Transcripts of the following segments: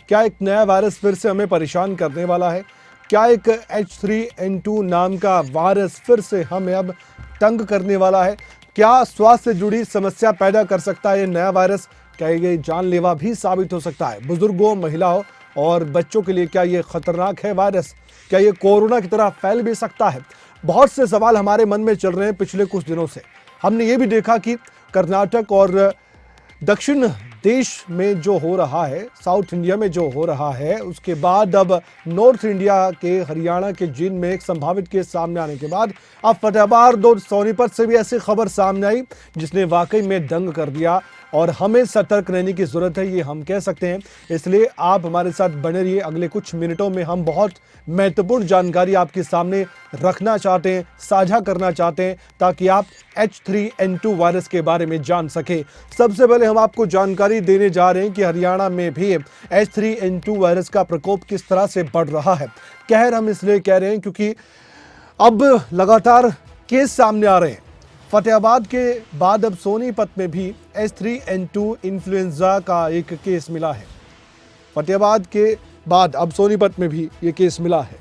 क्या एक नया वायरस फिर से हमें परेशान करने वाला है? क्या एक H3N2 नाम का वायरस फिर से हमें अब तंग करने वाला है? क्या स्वास्थ्य से जुड़ी समस्या पैदा कर सकता है ये नया वायरस? क्या ये जानलेवा भी साबित हो सकता है? बुजुर्गों, महिलाओं और बच्चों के लिए क्या ये खतरनाक है वायरस? क्या ये कोरोना की तरह फैल भी सकता है? बहुत से सवाल हमारे मन में चल रहे हैं पिछले कुछ दिनों से। हमने ये भी देखा कि कर्नाटक और दक्षिण देश में जो हो रहा है, साउथ इंडिया में जो हो रहा है, उसके बाद अब नॉर्थ इंडिया के हरियाणा के जिन में एक संभावित केस सामने आने के बाद अब फतेहाबाद और सोनीपत से भी ऐसी खबर सामने आई जिसने वाकई में दंग कर दिया और हमें सतर्क रहने की जरूरत है, ये हम कह सकते हैं। इसलिए आप हमारे साथ बने रहिए। अगले कुछ मिनटों में हम बहुत महत्वपूर्ण जानकारी आपके सामने रखना चाहते हैं, साझा करना चाहते हैं, ताकि आप H3N2 वायरस के बारे में जान सके। सबसे पहले हम आपको जानकारी देने जा रहे हैं कि हरियाणा में भी H3N2 वायरस का प्रकोप किस तरह से बढ़ रहा है। कहर हम इसलिए कह रहे हैं क्योंकि अब लगातार केस सामने आ रहे हैं। फतेहाबाद के बाद अब सोनीपत में भी H3N2 इन्फ्लुएंजा का एक केस मिला है। फतेहाबाद के बाद अब सोनीपत में भी ये केस मिला है।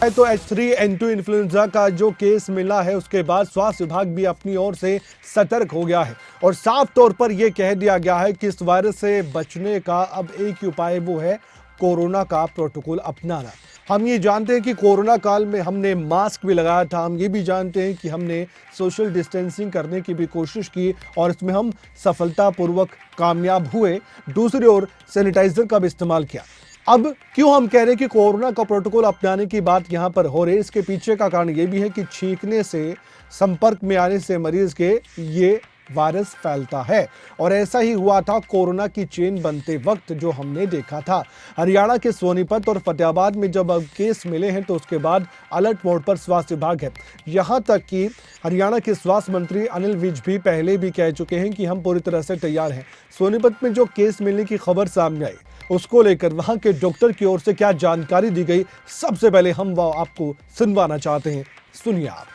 तो H3N2 इन्फ्लुएंजा का जो केस मिला है उसके बाद स्वास्थ्य विभाग भी अपनी ओर से सतर्क हो गया है और साफ तौर पर यह कह दिया गया है कि इस वायरस से बचने का अब एक ही उपाय वो है कोरोना का प्रोटोकॉल अपनाना। हम ये जानते हैं कि कोरोना काल में हमने मास्क भी लगाया था, हम ये भी जानते हैं कि हमने सोशल डिस्टेंसिंग करने की भी कोशिश की और इसमें हम सफलतापूर्वक कामयाब हुए। दूसरी ओर सैनिटाइजर का भी इस्तेमाल किया। अब क्यों हम कह रहे हैं कि कोरोना का प्रोटोकॉल अपनाने की बात यहाँ पर हो रही है, इसके पीछे का कारण ये भी है कि छींकने से, संपर्क में आने से मरीज के ये वायरस फैलता है और ऐसा ही हुआ था कोरोना की चेन बनते वक्त जो हमने देखा था। हरियाणा के सोनीपत और फतेहाबाद में जब अब केस मिले हैं तो उसके बाद अलर्ट मोड पर स्वास्थ्य विभाग है। यहाँ तक कि हरियाणा के स्वास्थ्य मंत्री अनिल विज भी पहले भी कह चुके हैं कि हम पूरी तरह से तैयार हैं। सोनीपत में जो केस मिलने की खबर सामने आई उसको लेकर वहां के डॉक्टर की ओर से क्या जानकारी दी गई, सबसे पहले हम वो आपको सुनवाना चाहते हैं। सुनिए आप।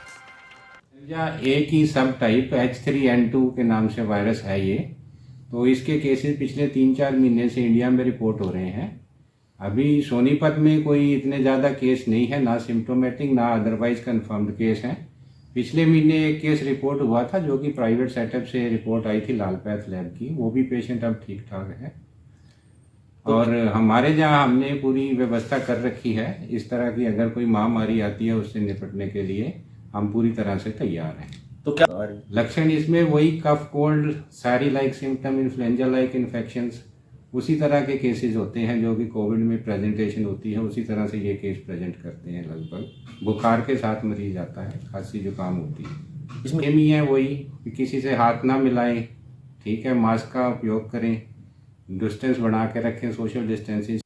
या एक ही सब टाइप H3N2 के नाम से वायरस है ये। तो इसके केसेस पिछले 3-4 महीने से इंडिया में रिपोर्ट हो रहे हैं। अभी सोनीपत में कोई इतने ज़्यादा केस नहीं है, ना सिम्टोमेटिक ना अदरवाइज कंफर्म्ड केस हैं। पिछले महीने एक केस रिपोर्ट हुआ था जो कि प्राइवेट सेटअप से रिपोर्ट आई थी लाल पैथ लैब की, वो भी पेशेंट अब ठीक ठाक है। और हमारे जहाँ हमने पूरी व्यवस्था कर रखी है इस तरह की, अगर कोई महामारी आती है उससे निपटने के लिए हम पूरी तरह से तैयार हैं। तो क्या लक्षण इसमें वही कफ, कोल्ड, सारी like symptom, influenza like infections, उसी तरह के केसेस होते हैं जो कि कोविड में प्रेजेंटेशन होती है, उसी तरह से ये केस प्रेजेंट करते हैं। लगभग बुखार के साथ मरीज आता है, खांसी जुकाम होती है। इसमें ही है वही कि किसी से हाथ ना मिलाएं, ठीक है, मास्क का उपयोग करें, डिस्टेंस बना के रखें, सोशल डिस्टेंसिंग।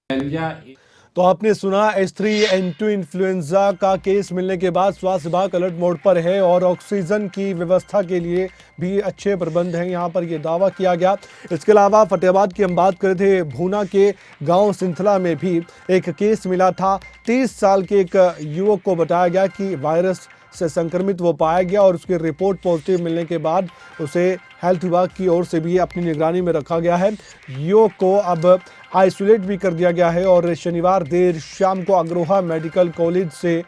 तो आपने सुना H3N2 इन्फ्लुएंजा का केस मिलने के बाद स्वास्थ्य विभाग अलर्ट मोड पर है और ऑक्सीजन की व्यवस्था के लिए भी अच्छे प्रबंध हैं, यहाँ पर यह दावा किया गया। इसके अलावा फतेहाबाद की हम बात कर रहे थे, भूना के गांव सिंथला में भी एक केस मिला था। 30 साल के एक युवक को बताया गया कि वायरस से संक्रमित वो पाया गया और उसकी रिपोर्ट पॉजिटिव मिलने के बाद उसे हेल्थ विभाग की ओर से भी अपनी निगरानी में रखा गया है। युवक को अब आइसोलेट भी कर दिया गया है और शनिवार देर शाम को अग्रोहा मेडिकल कॉलेज से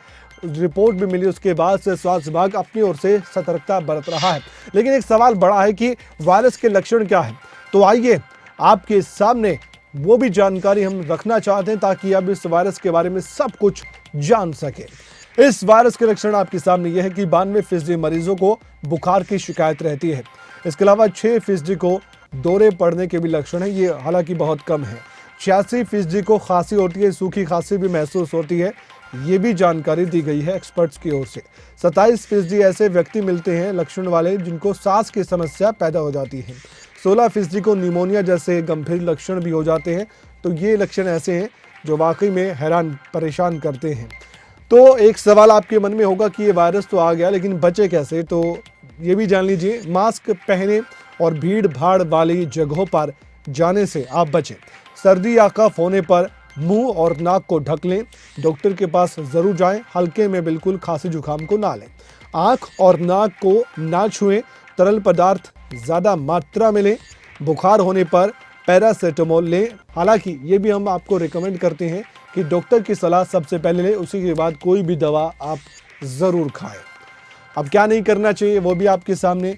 रिपोर्ट भी मिली। उसके बाद से स्वास्थ्य विभाग अपनी ओर से सतर्कता बरत रहा है। लेकिन एक सवाल बड़ा है कि वायरस के लक्षण क्या है। तो आइए आपके सामने वो भी जानकारी हम रखना चाहते हैं ताकि आप इस वायरस के बारे में सब कुछ जान सकें। इस वायरस के लक्षण आपके सामने यह है कि 92% मरीजों को बुखार की शिकायत रहती है। इसके अलावा 6% को दौरे पड़ने के भी लक्षण हैं, ये हालांकि बहुत कम है। 86% को खांसी होती है, सूखी खांसी भी महसूस होती है, ये भी जानकारी दी गई है एक्सपर्ट्स की ओर से। 27% ऐसे व्यक्ति मिलते हैं लक्षण वाले जिनको सांस की समस्या पैदा हो जाती है। 16% को निमोनिया जैसे गंभीर लक्षण भी हो जाते हैं। तो ये लक्षण ऐसे हैं जो वाकई में हैरान परेशान करते हैं। तो एक सवाल आपके मन में होगा कि ये वायरस तो आ गया लेकिन बचे कैसे, तो ये भी जान लीजिए। मास्क पहने और भीड़ भाड़ वाली जगहों पर जाने से आप बचें। सर्दी या कफ होने पर मुंह और नाक को ढक लें। डॉक्टर के पास जरूर जाएं, हल्के में बिल्कुल खांसी जुकाम को ना लें। आंख और नाक को ना छुएं, तरल पदार्थ ज़्यादा मात्रा में लें। बुखार होने पर पैरासीटामोल लें। हालांकि ये भी हम आपको रिकमेंड करते हैं कि डॉक्टर की सलाह सबसे पहले लें, उसी के बाद कोई भी दवा आप ज़रूर खाएं। अब क्या नहीं करना चाहिए वो भी आपके सामने।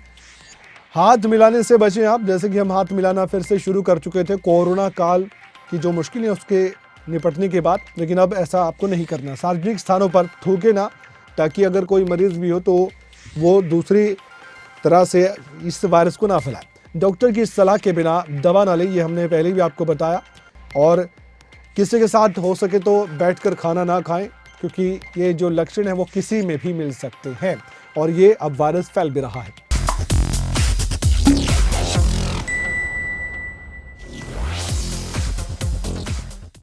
हाथ मिलाने से बचें आप, जैसे कि हम हाथ मिलाना फिर से शुरू कर चुके थे कोरोना काल की जो मुश्किलें हैं उसके निपटने के बाद, लेकिन अब ऐसा आपको नहीं करना। सार्वजनिक स्थानों पर थूके ना, ताकि अगर कोई मरीज भी हो तो वो दूसरी तरह से इस वायरस को ना फैलाए। डॉक्टर की सलाह के बिना दवा ना लें, ये हमने पहले भी आपको बताया। और किसी के साथ हो सके तो बैठकर खाना ना खाएं, क्योंकि ये जो लक्षण है वो किसी में भी मिल सकते हैं और ये अब वायरस फैल भी रहा है।